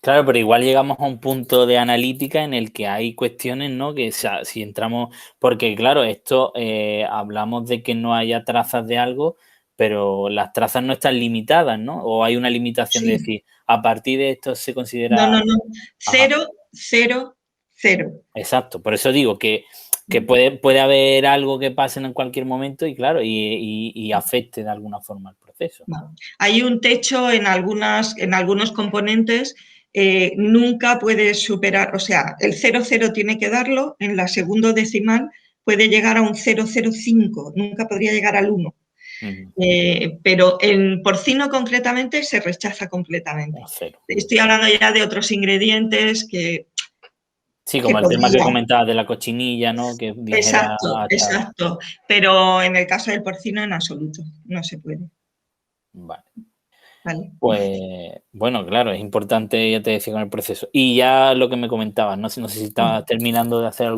Claro, pero igual llegamos a un punto de analítica en el que hay cuestiones, ¿no? Que si entramos, porque claro, esto hablamos de que no haya trazas de algo, pero las trazas no están limitadas, ¿no? O hay una limitación de Sí. decir, a partir de esto se No, considera... no, no. Ajá, Cero, cero, cero. exacto. Por eso digo que puede haber algo que pase en cualquier momento y claro, y afecte de alguna forma el proceso. No. Hay un techo en algunos componentes, nunca puedes superar, o sea, el 0,0 tiene que darlo, en la segundo decimal puede llegar a un 0,05, nunca podría llegar al 1. Ujú. Pero en porcino concretamente se rechaza completamente. Cero. Estoy hablando ya de otros ingredientes Sí, que como el tema que podría. comentabas de la cochinilla, ¿no? Que es ligera Exacto, a echar. exacto. Pero en el caso del porcino en absoluto, no se puede. Vale. ¿Vale? Pues bueno, claro, es importante, ya te decía, con el proceso. Y ya lo que me comentabas, ¿no? No sé si estabas terminando de hacer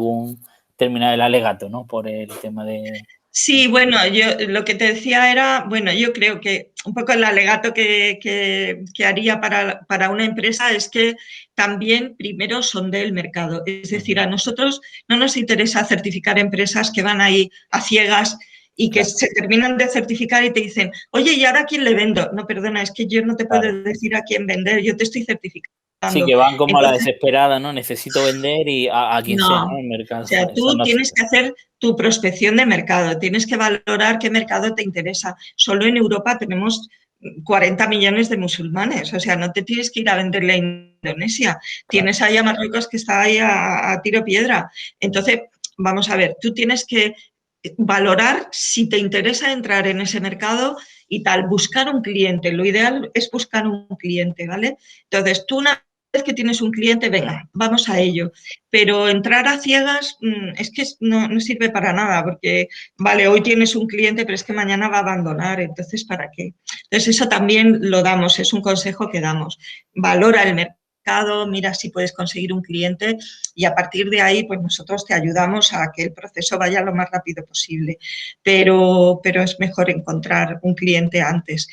terminar el alegato, ¿no? Por el tema de... Sí, bueno, yo lo que te decía era, bueno, yo creo que un poco el alegato que haría para una empresa es que también primero sondee el mercado. Es decir, a nosotros no nos interesa certificar empresas que van ahí a ciegas y que Claro, se terminan de certificar y te dicen, oye, ¿y ahora a quién le vendo? No, perdona, es que yo no te claro. puedo decir a quién vender, yo te estoy Sí, certificando. que van como a la Entonces, desesperada, ¿no? Necesito vender y a quien sea, no, ¿no? o El mercado. sea, Eso tú no se tienes que hacer tu prospección de mercado, tienes que valorar qué mercado te interesa. Solo en Europa tenemos 40 millones de musulmanes, o sea, no te tienes que ir a venderle a Indonesia, Claro. tienes ahí a Marruecos que está ahí a tiro piedra. Entonces, vamos a ver, tú tienes que valorar si te interesa entrar en ese mercado y tal, buscar un cliente. Lo ideal es buscar un cliente, ¿vale? Entonces, tú una vez que tienes un cliente, venga, vamos a ello. Pero entrar a ciegas es que no sirve para nada, porque, vale, hoy tienes un cliente, pero es que mañana va a abandonar, entonces, ¿para qué? Entonces, eso también lo damos, es un consejo que damos. Valora el mercado, mira si puedes conseguir un cliente y a partir de ahí, pues nosotros te ayudamos a que el proceso vaya lo más rápido posible. Pero es mejor encontrar un cliente antes.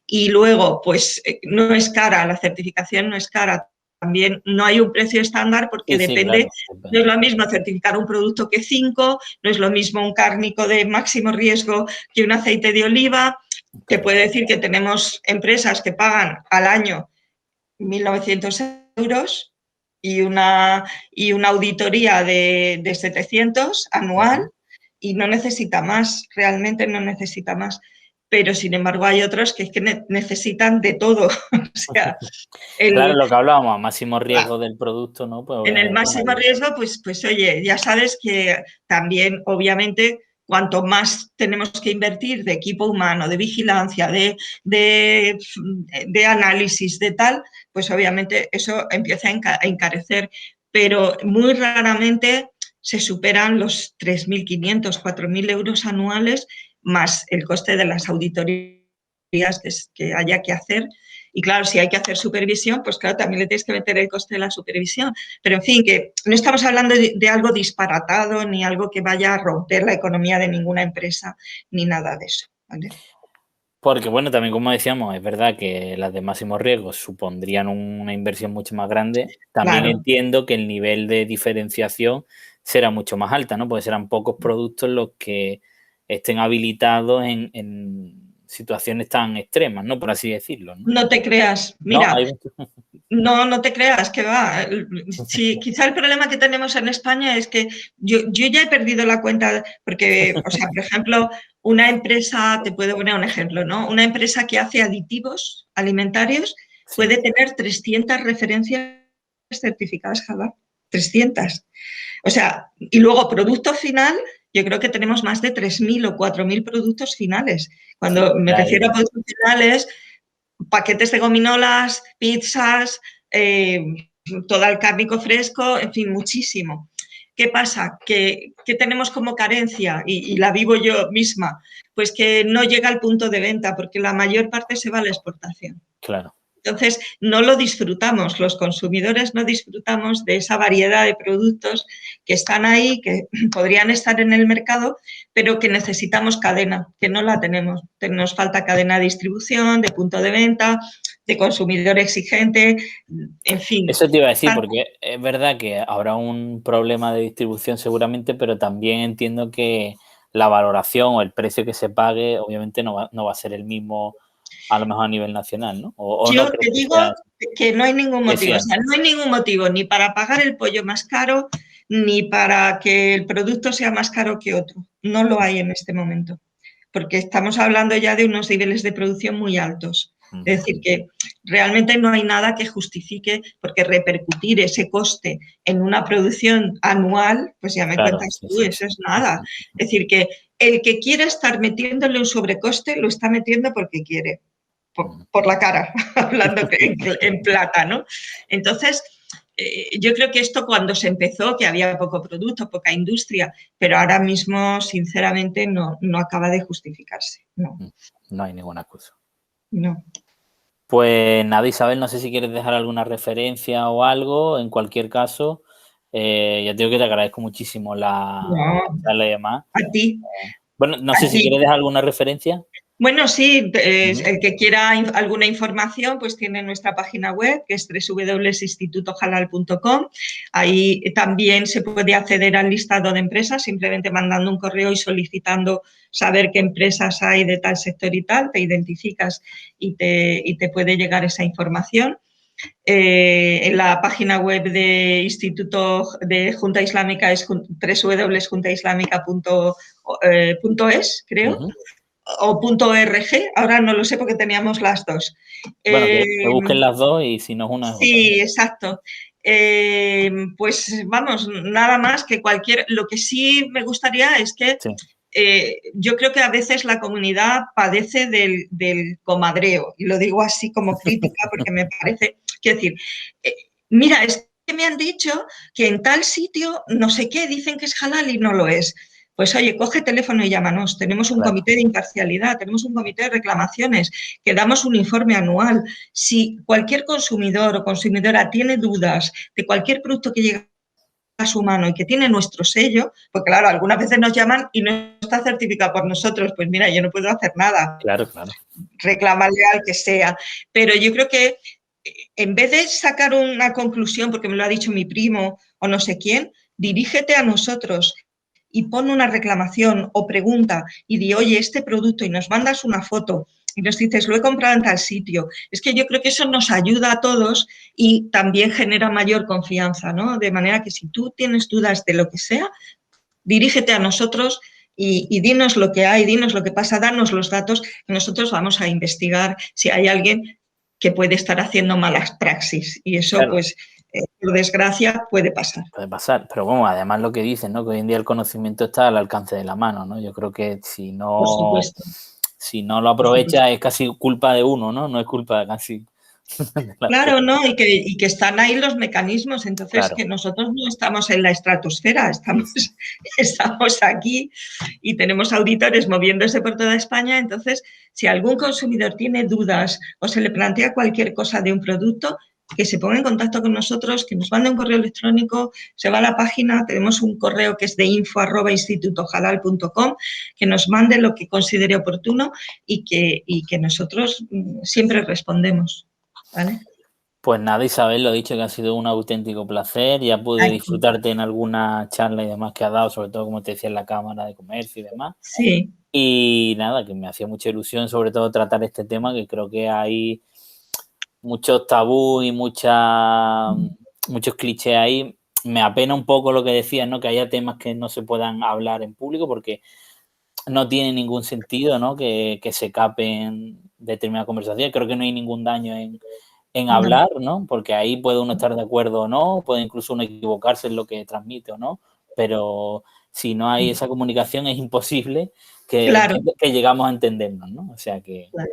Y luego, pues no es cara, la certificación no es cara. También no hay un precio estándar porque Sí, depende, claro. no es lo mismo certificar un producto que 5, no es lo mismo un cárnico de máximo riesgo que un aceite de oliva. Te Correcto. puede decir que tenemos empresas que pagan al año 1.900 euros y una auditoría de 700 anual y no necesita más, realmente no necesita más. Pero, sin embargo, hay otros que es que necesitan de todo. O sea, Claro, el, lo que hablábamos, a máximo riesgo del producto, ¿no? Pues en el obviamente máximo riesgo, pues oye, ya sabes que también, obviamente, cuanto más tenemos que invertir de equipo humano, de vigilancia, de análisis, de tal, pues obviamente eso empieza a encarecer, pero muy raramente se superan los 3.500, 4.000 euros anuales más el coste de las auditorías que haya que hacer. Y claro, si hay que hacer supervisión, pues claro, también le tienes que meter el coste de la supervisión. Pero en fin, que no estamos hablando de algo disparatado ni algo que vaya a romper la economía de ninguna empresa ni nada de eso. ¿Vale? porque, bueno, también como decíamos, es verdad que las de máximo riesgo supondrían una inversión mucho más grande. También Claro, entiendo que el nivel de diferenciación será mucho más alta, ¿no? Porque serán pocos productos los que estén habilitados situaciones tan extremas, ¿no? Por así decirlo, ¿no? No te creas. Mira, no te creas que va. Sí, quizá el problema que tenemos en España es que yo ya he perdido la cuenta, porque, o sea, por ejemplo, una empresa, te puedo poner un ejemplo, ¿no? Una empresa que hace aditivos alimentarios puede tener 300 referencias certificadas Halal. 300. O sea, y luego producto final, yo creo que tenemos más de 3.000 o 4.000 productos finales. Cuando me refiero a productos finales, paquetes de gominolas, pizzas, todo el cárnico fresco, en fin, muchísimo. ¿Qué pasa? ¿Qué tenemos como carencia? Y la vivo yo misma. Pues que no llega al punto de venta, porque la mayor parte se va a la exportación. Claro. Entonces, no lo disfrutamos, los consumidores no disfrutamos de esa variedad de productos que están ahí, que podrían estar en el mercado, pero que necesitamos cadena, que no la tenemos. Nos falta cadena de distribución, de punto de venta, de consumidor exigente, en fin. Eso te iba a decir, porque es verdad que habrá un problema de distribución seguramente, pero también entiendo que la valoración o el precio que se pague obviamente no va a ser el mismo a lo mejor a nivel nacional, ¿no? Yo te digo que no hay ningún motivo, o sea, no hay ningún motivo ni para pagar el pollo más caro, ni para que el producto sea más caro que otro. No lo hay en este momento, porque estamos hablando ya de unos niveles de producción muy altos. Es decir, que realmente no hay nada que justifique, porque repercutir ese coste en una producción anual, pues ya me cuentas tú, eso es nada. Es decir, que el que quiera estar metiéndole un sobrecoste, lo está metiendo porque quiere. Por la cara, hablando en plata, ¿no? Entonces, yo creo que esto cuando se empezó, que había poco producto, poca industria, pero ahora mismo, sinceramente, no acaba de justificarse. No hay ninguna excusa. No. Pues nada, Isabel, no sé si quieres dejar alguna referencia o algo. En cualquier caso, ya te digo que te agradezco muchísimo la charla y demás. A ti. Bueno, no sé si quieres dejar alguna referencia. Bueno, sí, el que quiera alguna información, pues tiene nuestra página web, que es www.institutohalal.com. Ahí también se puede acceder al listado de empresas, simplemente mandando un correo y solicitando saber qué empresas hay de tal sector y tal, te identificas y te puede llegar esa información. En la página web de Instituto de Junta Islámica es www.juntaislámica.es, creo. O .org, ahora no lo sé porque teníamos las dos. Bueno, que busquen las dos y si no es una es otra. Sí, exacto. Pues vamos, nada más que lo que sí me gustaría es que yo creo que a veces la comunidad padece del comadreo, y lo digo así como crítica porque me parece, quiero decir, mira, es que me han dicho que en tal sitio no sé qué, dicen que es halal y no lo es. Pues oye, coge teléfono y llámanos. Tenemos un comité de imparcialidad, tenemos un comité de reclamaciones, que damos un informe anual. Si cualquier consumidor o consumidora tiene dudas de cualquier producto que llega a su mano y que tiene nuestro sello, porque claro, algunas veces nos llaman y no está certificado por nosotros, pues mira, yo no puedo hacer nada. Claro. Reclamarle al que sea. Pero yo creo que en vez de sacar una conclusión, porque me lo ha dicho mi primo o no sé quién, dirígete a nosotros y pon una reclamación o pregunta y di, oye, este producto, y nos mandas una foto y nos dices, lo he comprado en tal sitio. Es que yo creo que eso nos ayuda a todos y también genera mayor confianza, ¿no? De manera que si tú tienes dudas de lo que sea, dirígete a nosotros y dinos lo que hay, dinos lo que pasa, danos los datos, que nosotros vamos a investigar si hay alguien que puede estar haciendo malas praxis. Y eso, pues, por desgracia, puede pasar. Puede pasar, pero bueno, además lo que dicen, ¿no? Que hoy en día el conocimiento está al alcance de la mano, ¿no? Yo creo que si no lo aprovecha es casi culpa de uno, ¿no? No es culpa casi. Claro, ¿no? Y que están ahí los mecanismos, entonces que nosotros no estamos en la estratosfera, estamos aquí y tenemos auditores moviéndose por toda España, entonces si algún consumidor tiene dudas o se le plantea cualquier cosa de un producto, que se ponga en contacto con nosotros, que nos mande un correo electrónico, se va a la página, tenemos un correo que es de info@institutohalal.com, que nos mande lo que considere oportuno y que nosotros siempre respondemos. ¿Vale? Pues nada, Isabel, lo he dicho que ha sido un auténtico placer. Ya pude Aquí. disfrutarte en alguna charla y demás que has dado, sobre todo, como te decía, en la Cámara de Comercio y demás. Sí, Y nada, que me hacía mucha ilusión, sobre todo, tratar este tema, que creo que hay muchos tabús y muchos clichés ahí. Me apena un poco lo que decías, ¿no? Que haya temas que no se puedan hablar en público porque no tiene ningún sentido, ¿no? Que se capen determinadas conversaciones. Creo que no hay ningún daño en no. hablar, ¿no? Porque ahí puede uno estar de acuerdo o no, puede incluso uno equivocarse en lo que transmite o no, pero si no hay esa comunicación es imposible Claro, que llegamos a entendernos, ¿no? O sea que, claro.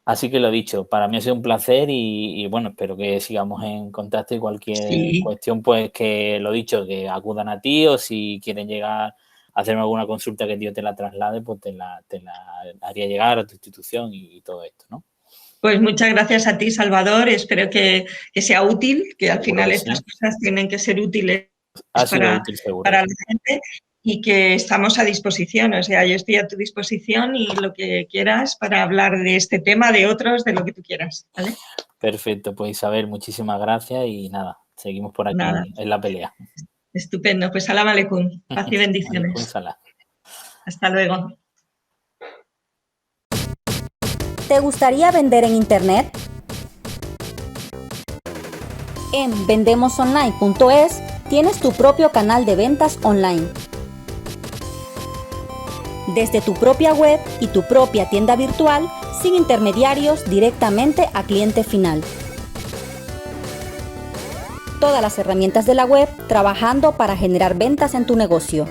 así que lo dicho, para mí ha sido un placer y bueno, espero que sigamos en contacto y cualquier Sí, cuestión, pues que lo dicho, que acudan a ti o si quieren llegar a hacerme alguna consulta que yo te la traslade, pues te la haría llegar a tu institución y todo esto, ¿no? pues muchas gracias a ti, Salvador. Espero que sea útil, que al Seguro final que sí. estas cosas tienen que ser útiles Ha sido para, útil, seguro para que la sí. gente y que estamos a disposición. O sea, yo estoy a tu disposición y lo que quieras para hablar de este tema, de otros, de lo que tú quieras. ¿Vale? Perfecto, pues Isabel, muchísimas gracias y nada, seguimos por Nada, aquí en la pelea. estupendo. Pues salam aleikum. Paz y Alaikum bendiciones. salam. Hasta luego. ¿Te gustaría vender en Internet? En vendemosonline.es tienes tu propio canal de ventas online. Desde tu propia web y tu propia tienda virtual, sin intermediarios, directamente a cliente final. Todas las herramientas de la web trabajando para generar ventas en tu negocio.